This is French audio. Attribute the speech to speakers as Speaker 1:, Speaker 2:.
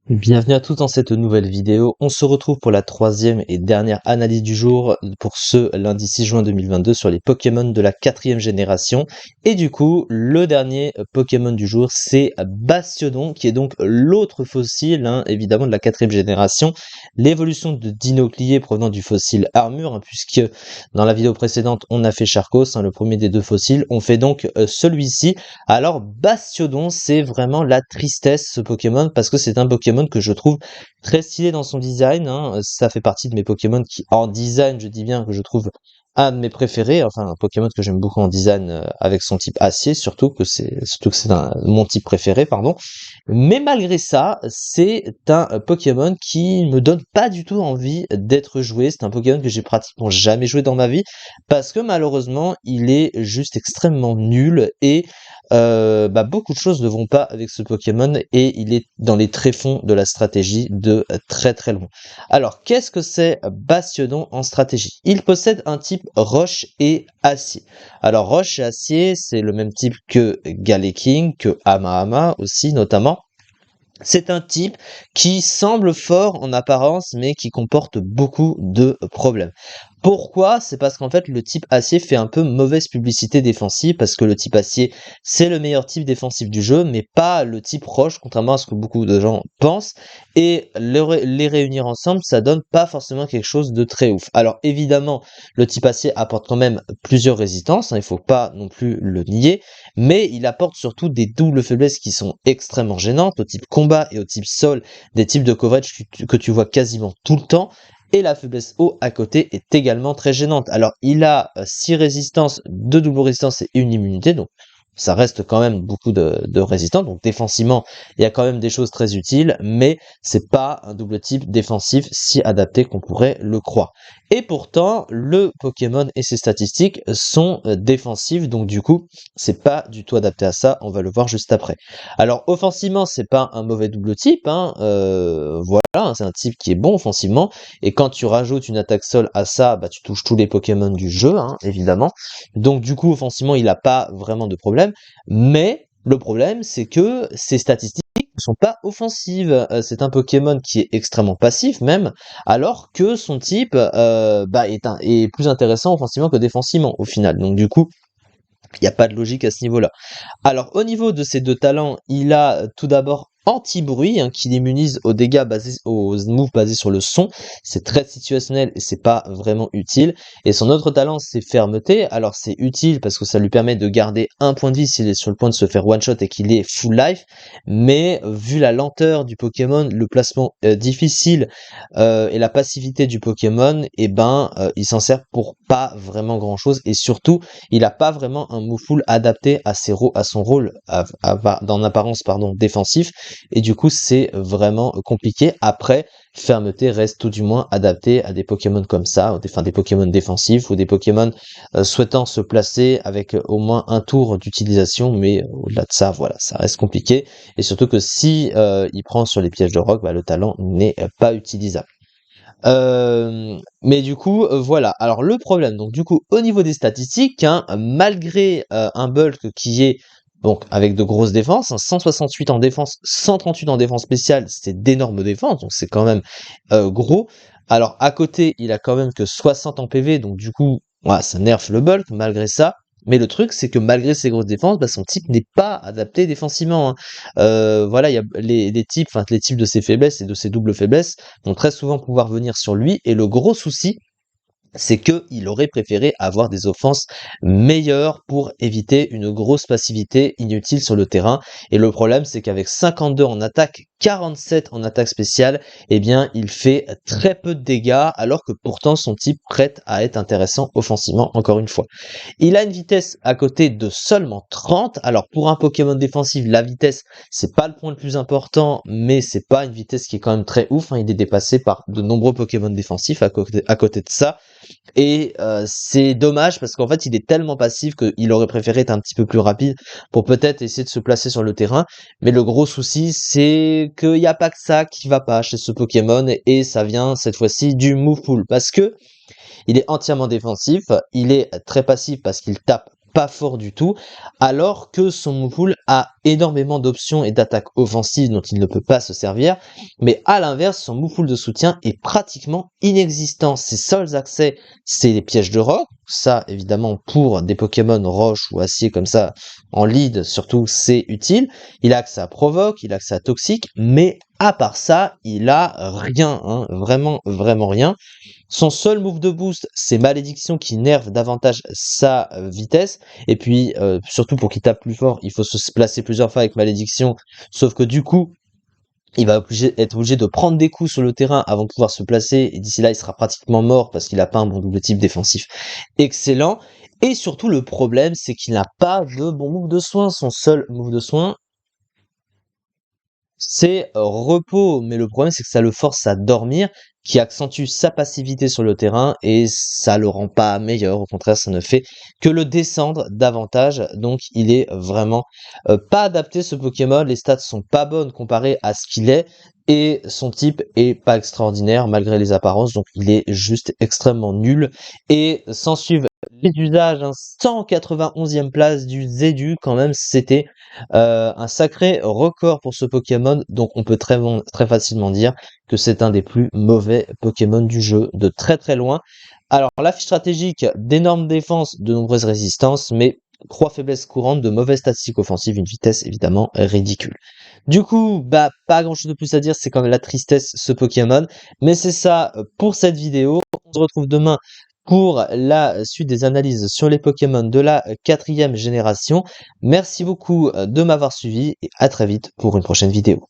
Speaker 1: Bienvenue à tous dans cette nouvelle vidéo. On se retrouve pour la troisième et dernière analyse du jour pour ce lundi 6 juin 2022 sur les Pokémon de la 4e génération. Et du coup, le dernier Pokémon du jour, c'est Bastiodon, qui est donc l'autre fossile, évidemment, de la 4e génération. L'évolution de Dinoclier provenant du fossile Armure, puisque dans la vidéo précédente, on a fait Charcos, le premier des deux fossiles. On fait donc celui-ci. Alors, Bastiodon, c'est vraiment la tristesse, ce Pokémon, parce que c'est un Pokémon que je trouve très stylé dans son design. Ça fait partie de mes Pokémon qui, en design, je dis bien que je trouve un de mes préférés, enfin un Pokémon que j'aime beaucoup en design avec son type acier, surtout que c'est mon type préféré, pardon. Mais malgré ça, c'est un Pokémon qui me donne pas du tout envie d'être joué. C'est un Pokémon que j'ai pratiquement jamais joué dans ma vie parce que malheureusement, il est juste extrêmement nul et beaucoup de choses ne vont pas avec ce Pokémon et il est dans les tréfonds de la stratégie de très très loin. Alors, qu'est-ce que c'est Bastiodon en stratégie? Il possède un type roche et acier. Alors, roche et acier, c'est le même type que Galeking, que Hamahama aussi notamment. C'est un type qui semble fort en apparence, mais qui comporte beaucoup de problèmes. Pourquoi? C'est parce qu'en fait, le type acier fait un peu mauvaise publicité défensive, parce que le type acier, c'est le meilleur type défensif du jeu, mais pas le type roche, contrairement à ce que beaucoup de gens pensent. Et les réunir ensemble, ça donne pas forcément quelque chose de très ouf. Alors évidemment, le type acier apporte quand même plusieurs résistances, il faut pas non plus le nier, mais il apporte surtout des doubles faiblesses qui sont extrêmement gênantes, au type combat et au type sol, des types de coverage que tu vois quasiment tout le temps, et la faiblesse eau à côté est également très gênante. Alors il a 6 résistances, 2 doubles résistances et une immunité, donc ça reste quand même beaucoup de résistance, donc défensivement il y a quand même des choses très utiles, mais c'est pas un double type défensif si adapté qu'on pourrait le croire. Et pourtant, le Pokémon et ses statistiques sont défensives, donc du coup, c'est pas du tout adapté à ça, on va le voir juste après. Alors, offensivement, c'est pas un mauvais double type, voilà, c'est un type qui est bon offensivement, et quand tu rajoutes une attaque sol à ça, tu touches tous les Pokémon du jeu, évidemment. Donc du coup, offensivement, il a pas vraiment de problème, mais le problème, c'est que ses statistiques ne sont pas offensives. C'est un Pokémon qui est extrêmement passif même, alors que son type est plus intéressant offensivement que défensivement au final. Donc du coup, il n'y a pas de logique à ce niveau-là. Alors, au niveau de ces deux talents, il a tout d'abord anti-bruit, qui l'immunise aux moves basés sur le son. C'est très situationnel et c'est pas vraiment utile. Et son autre talent, c'est fermeté. Alors, c'est utile parce que ça lui permet de garder un point de vie s'il est sur le point de se faire one-shot et qu'il est full life. Mais vu la lenteur du Pokémon, le placement difficile et la passivité du Pokémon, il s'en sert pour pas vraiment grand-chose. Et surtout, il a pas vraiment un move pool adapté à son rôle en apparence défensif, et du coup c'est vraiment compliqué. Après, fermeté reste tout du moins adapté à des Pokémon comme ça, des Pokémon défensifs ou des Pokémon souhaitant se placer avec au moins un tour d'utilisation, mais au-delà de ça, voilà, ça reste compliqué, et surtout que si il prend sur les pièges de roc, le talent n'est pas utilisable. Mais du coup, voilà. Alors le problème, donc du coup, au niveau des statistiques, malgré un bulk qui est donc avec de grosses défenses, 168 en défense, 138 en défense spéciale, c'est d'énormes défenses, donc c'est quand même gros. Alors à côté, il a quand même que 60 en PV, donc du coup, voilà, ça nerf le bulk malgré ça. Mais le truc, c'est que malgré ses grosses défenses, son type n'est pas adapté défensivement. Voilà, il y a les types de ses faiblesses et de ses doubles faiblesses vont très souvent pouvoir venir sur lui. Et le gros souci, c'est que il aurait préféré avoir des offenses meilleures pour éviter une grosse passivité inutile sur le terrain. Et le problème, c'est qu'avec 52 en attaque, 47 en attaque spéciale, il fait très peu de dégâts, alors que pourtant son type prête à être intéressant offensivement, encore une fois. Il a une vitesse à côté de seulement 30. Alors pour un Pokémon défensif, la vitesse, c'est pas le point le plus important, mais c'est pas une vitesse qui est quand même très ouf. Il est dépassé par de nombreux Pokémon défensifs à côté de ça. Et c'est dommage parce qu'en fait, il est tellement passif qu'il aurait préféré être un petit peu plus rapide pour peut-être essayer de se placer sur le terrain. Mais le gros souci, c'est qu'il n'y a pas que ça qui va pas chez ce Pokémon, et ça vient cette fois-ci du move pool, parce que il est entièrement défensif, il est très passif parce qu'il tape pas fort du tout, alors que son move pool a énormément d'options et d'attaques offensives dont il ne peut pas se servir, mais à l'inverse, son move pool de soutien est pratiquement inexistant. Ses seuls accès, c'est les pièges de roc, ça évidemment pour des Pokémon roche ou acier comme ça, en lead surtout, c'est utile. Il a accès à provoque, il a accès à toxique, mais à part ça, il a rien, hein, vraiment, vraiment rien. Son seul move de boost, c'est Malédiction qui nerve davantage sa vitesse. Et puis, surtout pour qu'il tape plus fort, il faut se placer plusieurs fois avec Malédiction. Sauf que du coup, il va être obligé de prendre des coups sur le terrain avant de pouvoir se placer. Et d'ici là, il sera pratiquement mort parce qu'il n'a pas un bon double type défensif excellent. Et surtout, le problème, c'est qu'il n'a pas de bon move de soin. Son seul move de soin, c'est repos, mais le problème c'est que ça le force à dormir, qui accentue sa passivité sur le terrain et ça le rend pas meilleur. Au contraire, ça ne fait que le descendre davantage. Donc il est vraiment pas adapté ce Pokémon. Les stats sont pas bonnes comparées à ce qu'il est et son type est pas extraordinaire malgré les apparences. Donc il est juste extrêmement nul et sans suivre les usages, hein, 191e place du Zédu quand même, c'était un sacré record pour ce Pokémon, donc on peut très facilement dire que c'est un des plus mauvais Pokémon du jeu, de très très loin. Alors la fiche stratégique, d'énormes défenses, de nombreuses résistances, mais 3 faiblesses courantes, de mauvaises statistiques offensives, une vitesse évidemment ridicule. Du coup, bah pas grand chose de plus à dire, c'est quand même la tristesse ce Pokémon, mais c'est ça pour cette vidéo. On se retrouve demain pour la suite des analyses sur les Pokémon de la 4e génération. Merci beaucoup de m'avoir suivi et à très vite pour une prochaine vidéo.